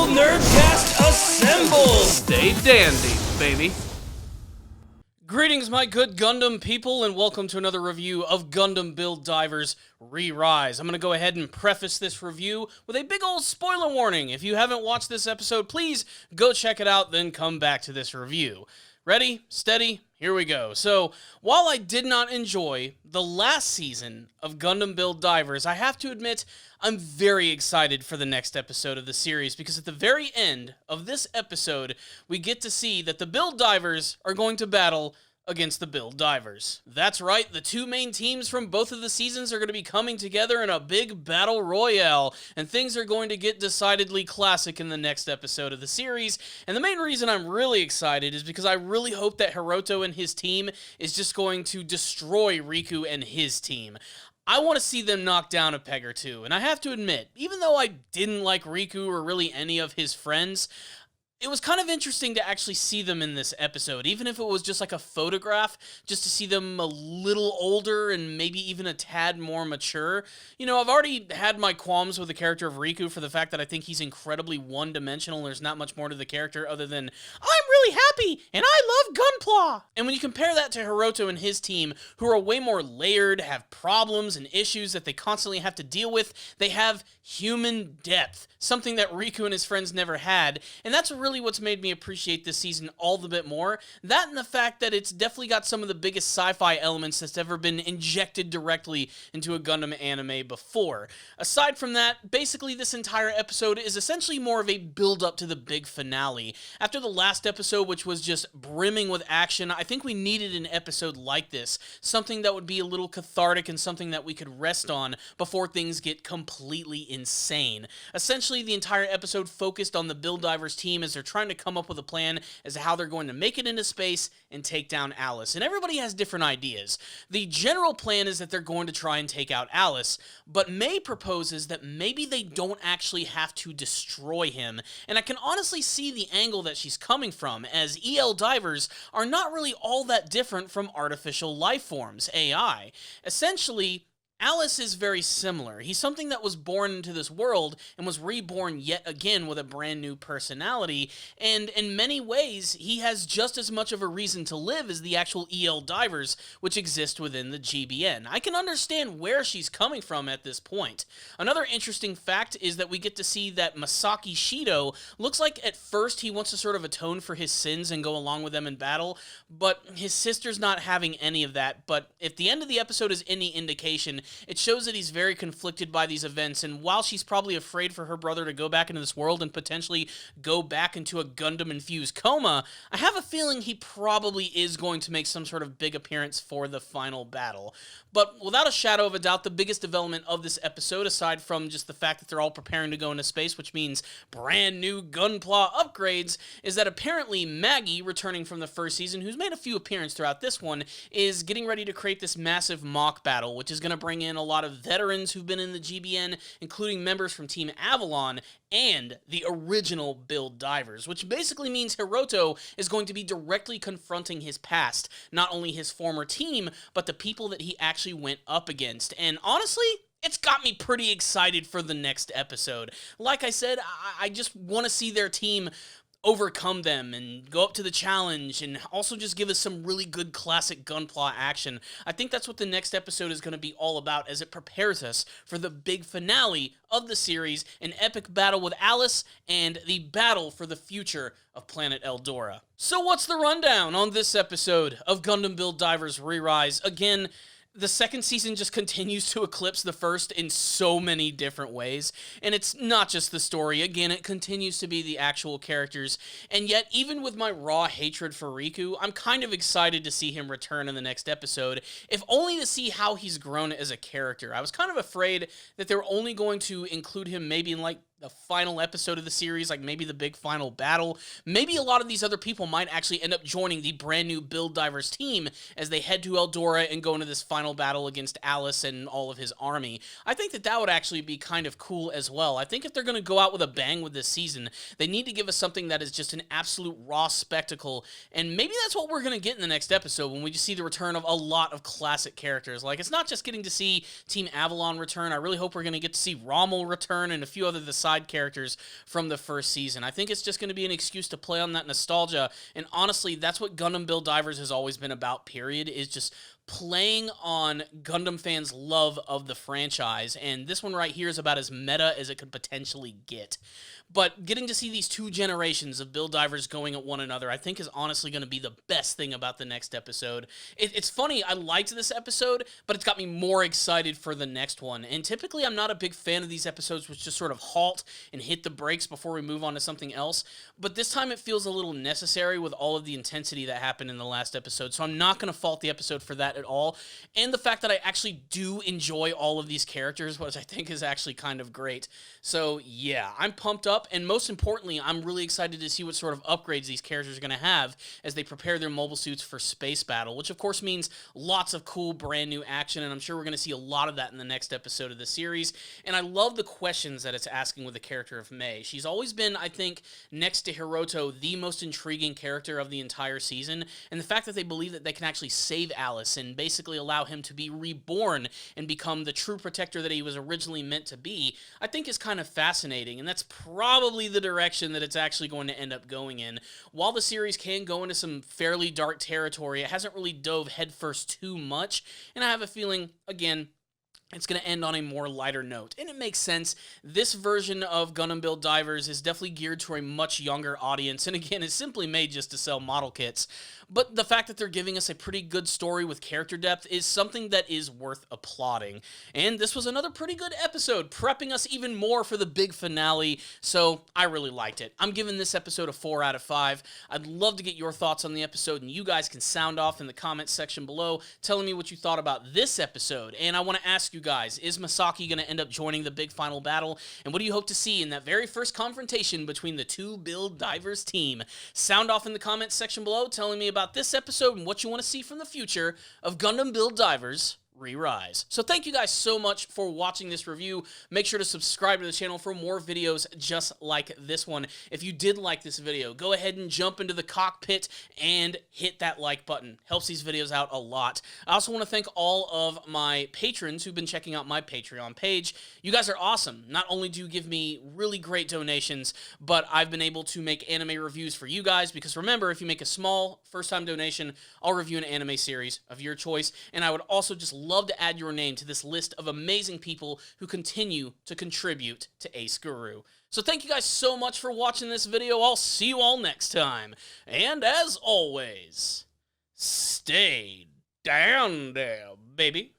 Nerdcast assemble! Stay dandy, baby. Greetings, my good Gundam people, and welcome to another review of Gundam Build Divers Re. I'm going to go ahead and preface this review with a big old spoiler warning. If you haven't watched this episode, please go check it out, then come back to this review. Ready? Steady? Here we go. So, while I did not enjoy the last season of Gundam Build Divers, I have to admit I'm very excited for the next episode of the series, because at the very end of this episode, we get to see that the Build Divers are going to battle against the Build Divers. That's right, the two main teams from both of the seasons are going to be coming together in a big battle royale, and things are going to get decidedly classic in the next episode of the series. And the main reason I'm really excited is because I really hope that Hiroto and his team is just going to destroy Riku and his team. I want to see them knock down a peg or two, and I have to admit, even though I didn't like Riku or really any of his friends, it was kind of interesting to actually see them in this episode, even if it was just like a photograph, just to see them a little older and maybe even a tad more mature. You know, I've already had my qualms with the character of Riku for the fact that I think he's incredibly one-dimensional. There's not much more to the character other than, I'm really happy, and I love Gunpla! And when you compare that to Hiroto and his team, who are way more layered, have problems and issues that they constantly have to deal with, they have human depth, something that Riku and his friends never had, and that's really what's made me appreciate this season all the bit more. That and the fact that it's definitely got some of the biggest sci-fi elements that's ever been injected directly into a Gundam anime before. Aside from that, basically this entire episode is essentially more of a build-up to the big finale. After the last episode, which was just brimming with action, I think we needed an episode like this, something that would be a little cathartic and something that we could rest on before things get completely insane. Essentially, the entire episode focused on the Build Divers team as they're trying to come up with a plan as to how they're going to make it into space and take down Alus. And everybody has different ideas. The general plan is that they're going to try and take out Alus, but May proposes that maybe they don't actually have to destroy him. And I can honestly see the angle that she's coming from, as EL divers are not really all that different from artificial life forms, AI. Essentially, Alus is very similar. He's something that was born into this world and was reborn yet again with a brand new personality, and in many ways, he has just as much of a reason to live as the actual EL divers, which exist within the GBN. I can understand where she's coming from at this point. Another interesting fact is that we get to see that Masaki Shido looks like at first he wants to sort of atone for his sins and go along with them in battle, but his sister's not having any of that. But if the end of the episode is any indication, it shows that he's very conflicted by these events, and while she's probably afraid for her brother to go back into this world and potentially go back into a Gundam-infused coma, I have a feeling he probably is going to make some sort of big appearance for the final battle. But without a shadow of a doubt, the biggest development of this episode, aside from just the fact that they're all preparing to go into space, which means brand new Gunpla upgrades, is that apparently Magee, returning from the first season, who's made a few appearances throughout this one, is getting ready to create this massive mock battle, which is going to bring in a lot of veterans who've been in the GBN, including members from Team Avalon and the original Build Divers, which basically means Hiroto is going to be directly confronting his past, not only his former team, but the people that he actually went up against. And honestly, it's got me pretty excited for the next episode. Like I said, I just want to see their team overcome them and go up to the challenge, and also just give us some really good classic Gunpla action. I think that's what the next episode is going to be all about, as it prepares us for the big finale of the series, an epic battle with Alus and the battle for the future of planet Eldora. So what's the rundown on this episode of Gundam Build Divers Re? Again, the second season just continues to eclipse the first in so many different ways, and it's not just the story. Again, it continues to be the actual characters, and yet, even with my raw hatred for Riku, I'm kind of excited to see him return in the next episode, if only to see how he's grown as a character. I was kind of afraid that they were only going to include him maybe in, like, the final episode of the series, like maybe the big final battle. Maybe a lot of these other people might actually end up joining the brand new Build Divers team as they head to Eldora and go into this final battle against Alus and all of his army. I think that that would actually be kind of cool as well. I think if they're going to go out with a bang with this season, they need to give us something that is just an absolute raw spectacle, and maybe that's what we're going to get in the next episode when we just see the return of a lot of classic characters. Like, it's not just getting to see Team Avalon return. I really hope we're going to get to see Rommel return and a few other of the side characters from the first season. I think it's just going to be an excuse to play on that nostalgia, and honestly, that's what Gundam Build Divers has always been about, period, is just playing on Gundam fans' love of the franchise, and this one right here is about as meta as it could potentially get. But getting to see these two generations of Build Divers going at one another, I think is honestly going to be the best thing about the next episode. It's funny, I liked this episode, but it's got me more excited for the next one. And typically I'm not a big fan of these episodes which just sort of halt and hit the brakes before we move on to something else. But this time it feels a little necessary with all of the intensity that happened in the last episode. So I'm not going to fault the episode for that at all. And the fact that I actually do enjoy all of these characters, which I think is actually kind of great. So yeah, I'm pumped up. And most importantly, I'm really excited to see what sort of upgrades these characters are going to have as they prepare their mobile suits for space battle, which of course means lots of cool brand new action, and I'm sure we're going to see a lot of that in the next episode of the series. And I love the questions that it's asking with the character of May. She's always been, I think, next to Hiroto, the most intriguing character of the entire season, and the fact that they believe that they can actually save Alus and basically allow him to be reborn and become the true protector that he was originally meant to be, I think is kind of fascinating, and that's probably the direction that it's actually going to end up going in. While the series can go into some fairly dark territory, it hasn't really dove headfirst too much, and I have a feeling, again, it's going to end on a more lighter note. And it makes sense. This version of Gundam Build Divers is definitely geared to a much younger audience, and again, it's simply made just to sell model kits. But the fact that they're giving us a pretty good story with character depth is something that is worth applauding. And this was another pretty good episode, prepping us even more for the big finale, so I really liked it. I'm giving this episode a 4 out of 5. I'd love to get your thoughts on the episode, and you guys can sound off in the comments section below, telling me what you thought about this episode. And I want to ask you guys, is Masaki going to end up joining the big final battle? And what do you hope to see in that very first confrontation between the two Build Divers team? Sound off in the comments section below, telling me about this episode and what you want to see from the future of Gundam Build Divers Re-Rise. So thank you guys so much for watching this review. Make sure to subscribe to the channel for more videos just like this one. If you did like this video, go ahead and jump into the cockpit and hit that like button. Helps these videos out a lot. I also want to thank all of my patrons who've been checking out my Patreon page. You guys are awesome. Not only do you give me really great donations, but I've been able to make anime reviews for you guys, because remember, if you make a small first-time donation, I'll review an anime series of your choice, and I would also just love to add your name to this list of amazing people who continue to contribute to Ace Guru. So thank you guys so much for watching this video. I'll see you all next time. And as always, stay down there, baby.